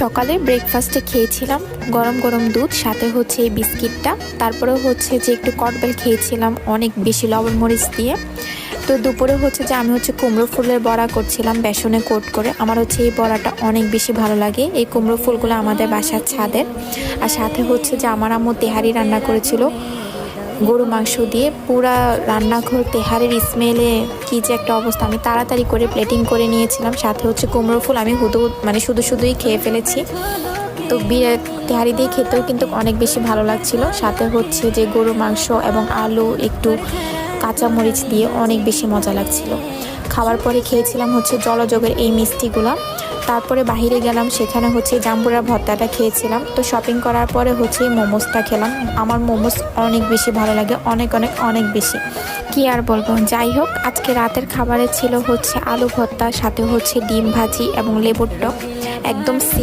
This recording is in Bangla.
সকালে ব্রেকফাস্টে খেয়েছিলাম গরম গরম দুধ, সাথে হচ্ছে এই বিস্কিটটা, তারপরে হচ্ছে যে একটু কটবেল খেয়েছিলাম অনেক বেশি লবণ মরিচ দিয়ে। তো দুপুরে হচ্ছে যে আমি হচ্ছে কুমড়ো ফুলের বড়া করছিলাম বেসনে কোট করে। আমার হচ্ছে এই বড়াটা অনেক বেশি ভালো লাগে। এই কুমড়ো ফুলগুলো আমাদের বাসার ছাদের। আর সাথে হচ্ছে যে আমার আম্মু তেহারি রান্না করেছিল গরু মাংস দিয়ে। পুরা রান্নাঘর তেহারির স্মেলে কি যে একটা অবস্থা। আমি তাড়াতাড়ি করে প্লেটিং করে নিয়েছিলাম। সাথে হচ্ছে কুমড়ো ফুল আমি শুধুই খেয়ে ফেলেছি। তো তেহারি দিয়ে খেতেও কিন্তু অনেক বেশি ভালো লাগছিল। সাথে হচ্ছে যে গরু মাংস এবং আলু একটু কাঁচামরিচ দিয়ে অনেক বেশি মজা লাগছিল। খাওয়ার পরে খেয়েছিলাম হচ্ছে জলযোগের এই মিষ্টিগুলো। তারপরে বাহিরে গেলাম, সেখানে হচ্ছে জাম্বুরা ভর্তাটা খেয়েছিলাম। তো শপিং করার পরে হচ্ছে মোমোসটা খেলাম। আমার মোমোস অনেক বেশি ভালো লাগে, অনেক অনেক অনেক বেশি, কি আর বলবো। যাই হোক, আজকে রাতের খাবারে ছিল হচ্ছে আলু ভর্তা, সাথে হচ্ছে ডিম ভাজি এবং লেবুর টক, একদম